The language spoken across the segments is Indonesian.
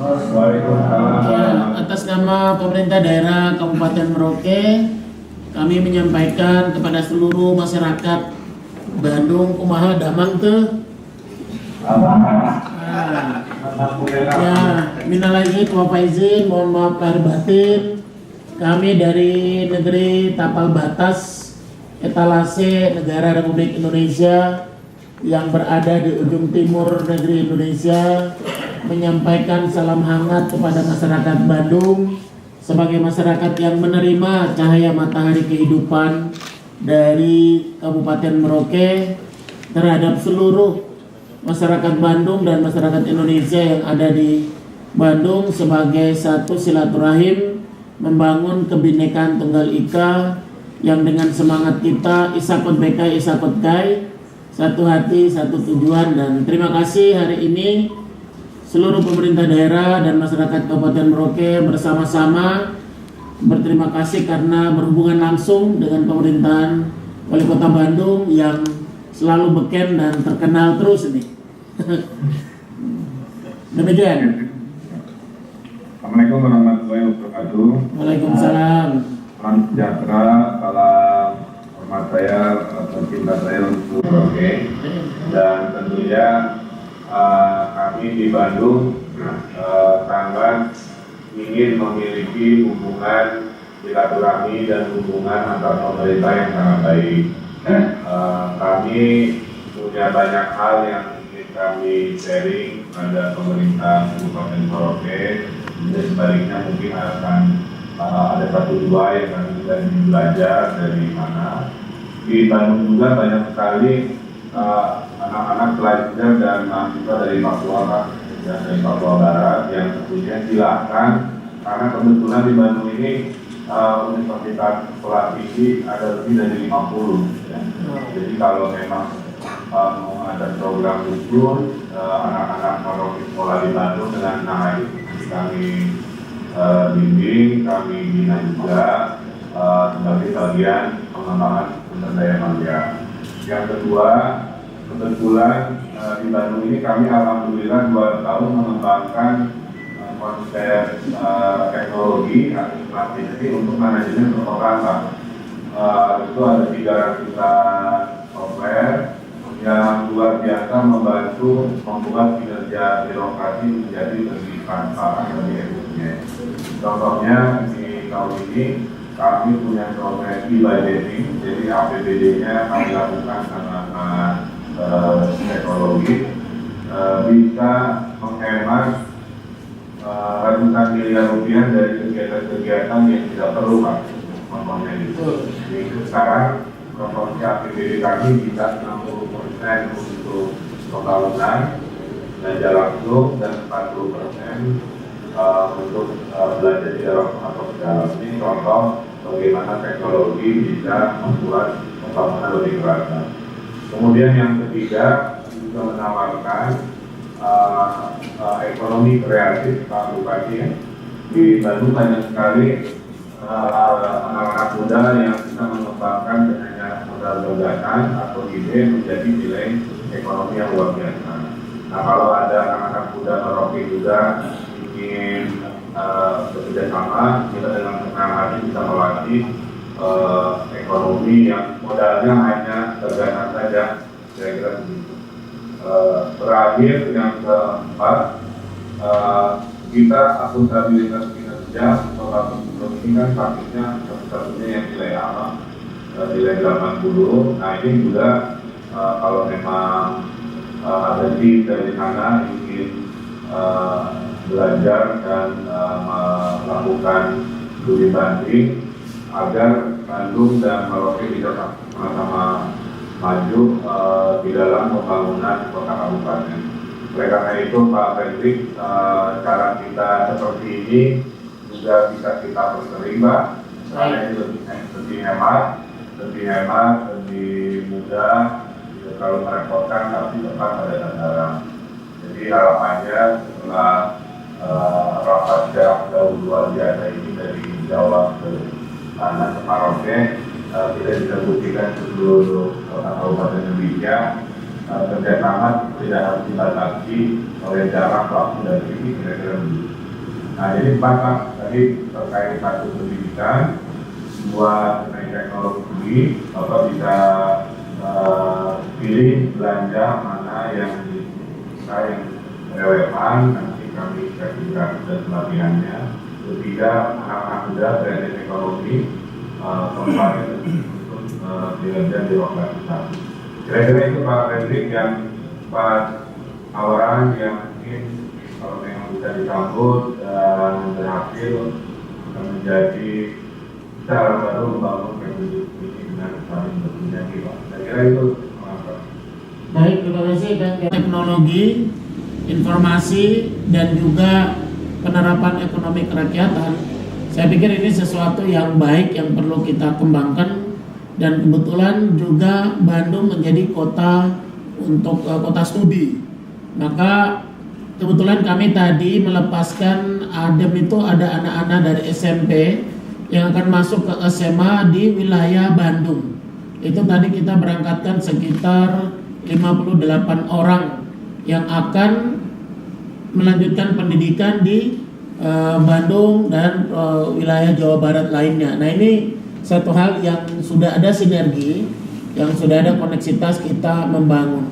Waalaikumsalam. Ya, atas nama pemerintah daerah Kabupaten Merauke, kami menyampaikan kepada seluruh masyarakat Bandung, kumaha damang teu. Ya, minal aidin wal faizin, mohon maaf lahir batin. Kami dari negeri tapal batas etalase negara Republik Indonesia yang berada di ujung timur negeri Indonesia menyampaikan salam hangat kepada masyarakat Bandung sebagai masyarakat yang menerima cahaya matahari kehidupan dari Kabupaten Merauke terhadap seluruh masyarakat Bandung dan masyarakat Indonesia yang ada di Bandung sebagai satu silaturahim membangun kebinekaan Tunggal Ika yang dengan semangat kita Isakut Bekai Isakut Kai, satu hati satu tujuan. Dan terima kasih hari ini seluruh pemerintah daerah dan masyarakat Kabupaten Merauke bersama-sama berterima kasih karena berhubungan langsung dengan pemerintahan Wali Kota Bandung yang selalu beken dan terkenal terus ini. Demikian. Assalamualaikum warahmatullahi wabarakatuh. Waalaikumsalam. Salam sejahtera, salam hormat saya, cinta saya untuk Merauke. Dan tentunya kami di Bandung sangat ingin memiliki hubungan silaturahmi dan hubungan antar pemerintah yang sangat baik. Kami punya banyak hal yang ingin kami sharing pada pemerintah Kabupaten Merauke. Dan sebaliknya mungkin akan ada satu dua yang kami bisa belajar dari mana. Di Bandung juga banyak sekali anak-anak pelajar dan mahasiswa dari Papua dan dari Papua Barat yang tentunya silakan, karena kebetulan di Bandung ini universitas sekolah tinggi ada lebih dari 50 ya. Jadi kalau memang mau ada program khusus anak-anak Merauke sekolah di Bandung dengan nama itu kami bimbing, kami bina juga sebagai bagian pengembangan sumber daya manusia. Yang kedua, kebetulan di Bandung ini kami alhamdulillah 2 tahun mengembangkan konsep teknologi administrasi untuk manajemen perkotaan. Itu ada 300 software yang luar biasa membantu membuat kinerja birokrasi menjadi lebih transparan, lebih efisien. Contohnya di tahun ini kami punya program e-budgeting, jadi APBD-nya kami lakukan sama teknologi, bisa menghemat ratusan miliar rupiah dari kegiatan-kegiatan yang tidak perlu, Pak. Contohnya itu. Jadi sekarang proporsi APBD kami bisa 60% untuk pembangunan belanja langsung dan 40% untuk belanja di dalam atau di dalam. Ini contoh bagaimana teknologi bisa membuat pembangunan lebih merata. Kemudian yang ketiga juga menawarkan ekonomi kreatif Pak Bupati. Di Bandung banyak sekali anak-anak muda yang bisa mengembangkan dengan modal gagasan atau ide menjadi nilai ekonomi yang luar biasa. Nah, kalau ada anak-anak muda Merauke juga ingin bekerja sama, kita dengan senang hati bisa melatih ekonomi yang modalnya hanya gagasan saja, kira-kira begitu. Terakhir yang keempat, kita akuntabilitas kinerja ini kan praktiknya satu-satunya yang nilai A, nilai 80. Nah ini juga kalau memang ada tim dari sana ingin belajar dan melakukan studi banding agar Bandung dan Merauke bisa sama-sama maju di dalam pembangunan kota kabupaten. Oleh karena itu Pak Fredrik, cara kita seperti ini juga bisa kita persering, Pak. Karena ini lebih hemat, lebih mudah, tidak terlalu merepotkan, tapi tepat pada sasaran. Jadi harapannya setelah rapat jarak jauh luar biasa ini dari Jawa ke tanah ke Merauke, kita bisa buktikan ke seluruh kota kabupaten Indonesia kerjasama tidak harus dibatasi oleh jarak, waktu, dan fisik, kira-kira begitu. Nah, jadi 4 Pak, tadi terkait 1 pendidikan, 2 terkait teknologi, Bapak bisa pilih belanja mana yang relevan, nanti kami kasih dan pelatihannya. Ketiga, anak-anak muda branded ekonomi, kemarin untuk belanja di lokasi satu. Kira-kira itu Pak Fredrik yang Pak tawaran yang mungkin kalau memang bisa disambut dan berhasil akan menjadi cara baru membangun Republik ini dengan saling bersinergi Pak. Saya kira itu Pak. Baik, terima kasih. Dan teknologi, informasi, dan juga penerapan ekonomi kerakyatan, saya pikir ini sesuatu yang baik yang perlu kita kembangkan. Dan kebetulan juga Bandung menjadi kota untuk kota studi. Maka kebetulan kami tadi melepaskan ADEM itu ada anak-anak dari SMP yang akan masuk ke SMA di wilayah Bandung. Itu tadi kita berangkatkan sekitar 58 orang yang akan melanjutkan pendidikan di Bandung dan wilayah Jawa Barat lainnya. Nah, ini satu hal yang sudah ada sinergi, yang sudah ada koneksitas kita membangun.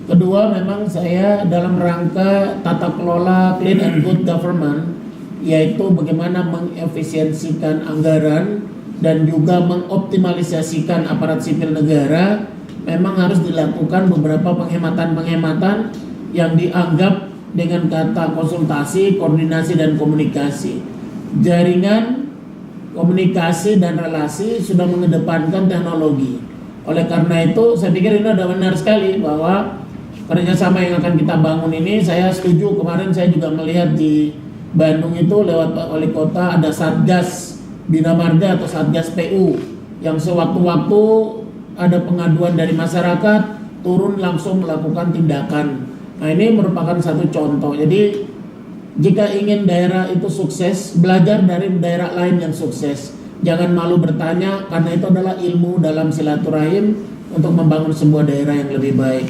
Kedua, memang saya dalam rangka tata kelola clean and good government, yaitu bagaimana mengefisiensikan anggaran dan juga mengoptimalisasikan aparat sipil negara, memang harus dilakukan beberapa penghematan-penghematan yang dianggap dengan kata konsultasi, koordinasi, dan komunikasi. Jaringan komunikasi dan relasi sudah mengedepankan teknologi. Oleh karena itu, saya pikir ini sudah benar sekali bahwa kerjasama yang akan kita bangun ini, saya setuju. Kemarin saya juga melihat di Bandung itu lewat Pak Wali Kota ada Satgas Bina Marga atau Satgas PU yang sewaktu-waktu ada pengaduan dari masyarakat turun langsung melakukan tindakan. Nah, ini merupakan satu contoh. Jadi jika ingin daerah itu sukses, belajar dari daerah lain yang sukses. Jangan malu bertanya, karena itu adalah ilmu dalam silaturahim untuk membangun sebuah daerah yang lebih baik.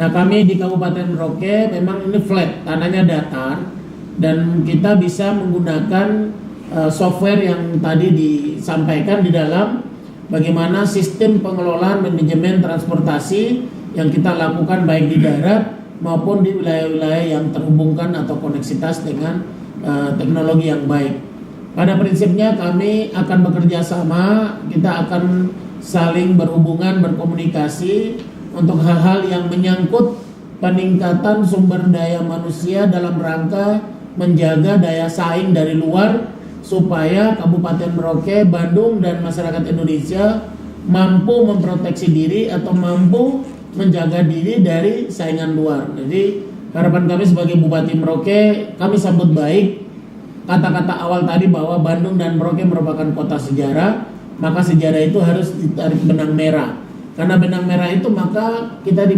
Nah, kami di Kabupaten Merauke memang ini flat, tanahnya datar, dan kita bisa menggunakan software yang tadi disampaikan di dalam bagaimana sistem pengelolaan manajemen transportasi yang kita lakukan baik di darat maupun di wilayah-wilayah yang terhubungkan atau koneksitas dengan teknologi yang baik. Pada prinsipnya kami akan bekerja sama, kita akan saling berhubungan, berkomunikasi untuk hal-hal yang menyangkut peningkatan sumber daya manusia dalam rangka menjaga daya saing dari luar supaya Kabupaten Merauke, Bandung, dan masyarakat Indonesia mampu memproteksi diri atau mampu menjaga diri dari saingan luar. Jadi harapan kami sebagai Bupati Merauke, kami sambut baik kata-kata awal tadi bahwa Bandung dan Merauke merupakan kota sejarah, maka sejarah itu harus ditarik benang merah. Karena benang merah itu maka kita di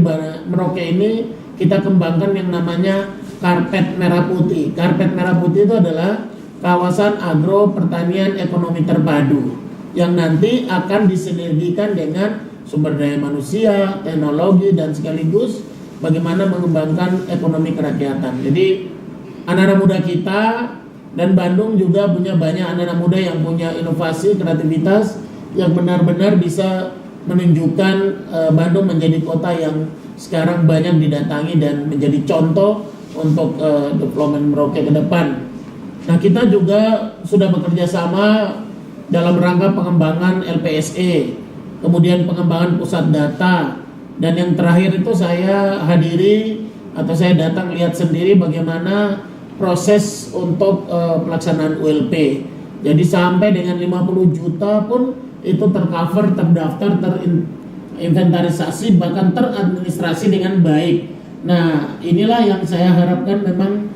Merauke ini kita kembangkan yang namanya karpet merah putih. Karpet merah putih itu adalah kawasan agro pertanian ekonomi terpadu yang nanti akan disinergikan dengan sumber daya manusia, teknologi, dan sekaligus bagaimana mengembangkan ekonomi kerakyatan. Jadi anak-anak muda kita dan Bandung juga punya banyak anak-anak muda yang punya inovasi, kreativitas yang benar-benar bisa menunjukkan Bandung menjadi kota yang sekarang banyak didatangi dan menjadi contoh untuk development Merauke ke depan. Nah, kita juga sudah bekerja sama dalam rangka pengembangan LPSE, kemudian pengembangan pusat data, dan yang terakhir itu saya hadiri atau saya datang lihat sendiri bagaimana proses untuk pelaksanaan ULP. Jadi sampai dengan 50 juta pun itu tercover, terdaftar, terinventarisasi, bahkan teradministrasi dengan baik. Nah, inilah yang saya harapkan memang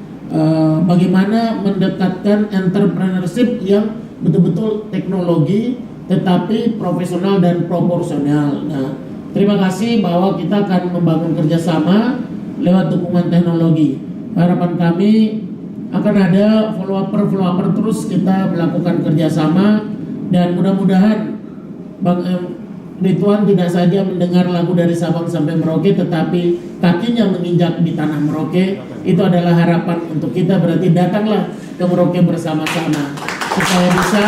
bagaimana mendekatkan entrepreneurship yang betul-betul teknologi tetapi profesional dan proporsional. Nah, terima kasih bahwa kita akan membangun kerjasama lewat dukungan teknologi. Harapan kami akan ada follow-up terus kita melakukan kerjasama dan mudah-mudahan Ridwan tidak saja mendengar lagu dari Sabang sampai Merauke, tetapi kakinya menginjak di tanah Merauke. Itu adalah harapan untuk kita, berarti datanglah ke Merauke bersama-sama supaya bisa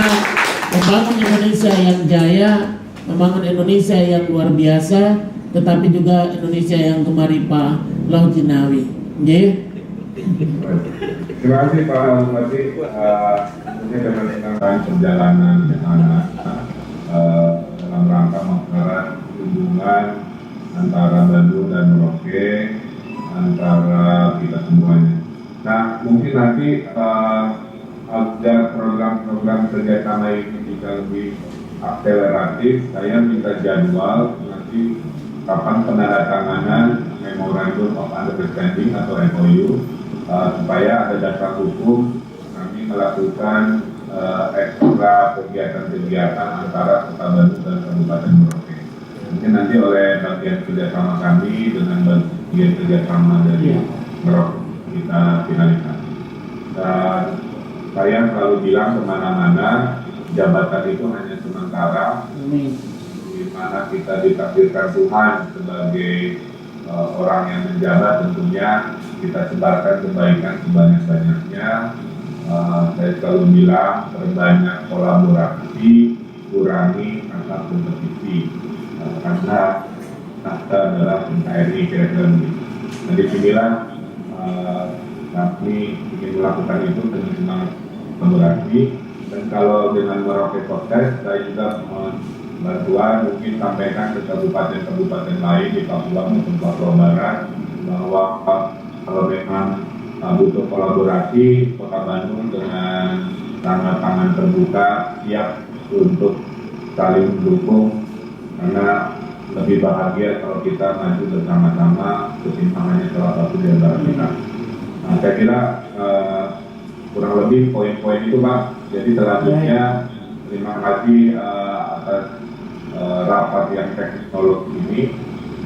membangun Indonesia yang jaya, membangun Indonesia yang luar biasa, tetapi juga Indonesia yang Gemaripa Laut Jinawi. Nggih. Terima kasih Pak Bupati. Tentunya dengan perjalanan yang dalam rangka mempererat hubungan antara Bandung dan Merauke, antara kita semuanya. Nah, mungkin nanti agar program-program kerjasama ini bisa lebih akseleratif, saya minta jadwal nanti kapan penandatanganan Memorandum of Understanding atau MOU, supaya ada dasar hukum kami melakukan ekstra kegiatan-kegiatan antara Kota Bandung dan Kabupaten Merauke. Mungkin nanti oleh bagian kerjasama kami dengan bagian kerjasama dari Merauke kita finalisasi. Dan saya selalu bilang kemana-mana jabatan itu hanya sementara, di mana kita ditakdirkan Tuhan sebagai orang yang menjabat, tentunya kita sebarkan kebaikan sebanyak-banyaknya. Saya selalu bilang perbanyak kolaborasi, kurangi kata kompetisi, karena kata adalah NKRI kira-kira begitu. Nah, disinilah kami ingin melakukan itu dengan semangat kolaborasi. Dan kalau dengan Merauke Podcast, saya juga bantuan mungkin sampaikan ke kabupaten-kabupaten lain di Papua maupun Papua Barat bahwa kalau memang butuh kolaborasi, Kota Bandung dengan tangan terbuka siap untuk saling mendukung, karena lebih bahagia kalau kita maju bersama-sama, kesinambungannya salah satu di antara kita. Nah, saya kira kurang lebih poin-poin itu Pak. Jadi selanjutnya terima kasih atas rapat yang teknologi ini,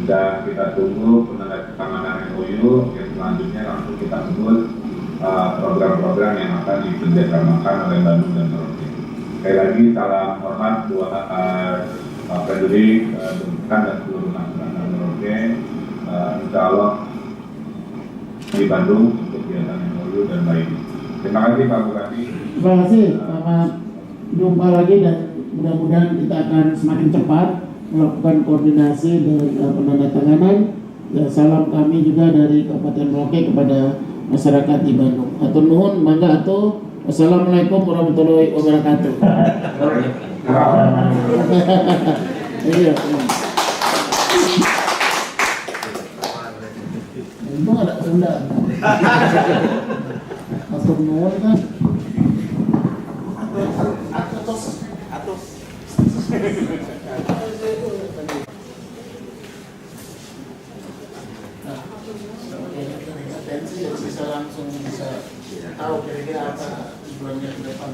dan kita tunggu penandatanganan MOU yang selanjutnya langsung kita sebut program-program yang akan dikerjasamakan oleh Bandung dan Merauke. Sekali lagi salam hormat buat Pak Fredrik, dan seluruh masyarakat Merauke. Insya Allah di Bandung untuk kegiatan MOU dan lainnya. Terima kasih Pak Bupati. Terima kasih, selamat jumpa lagi, dan mudah-mudahan kita akan semakin cepat melakukan koordinasi dari penandatanganan. Ya, salam kami juga dari Kabupaten Merauke kepada masyarakat di Bandung. Atur nuhun, mangga atuh. Wassalamualaikum warahmatullahi wabarakatuh. Iya. Untung ada Sunda. Atur nuhun kan. Atus. Atensi bisa langsung bisa tahu kira-kira apa tujuannya ke depan.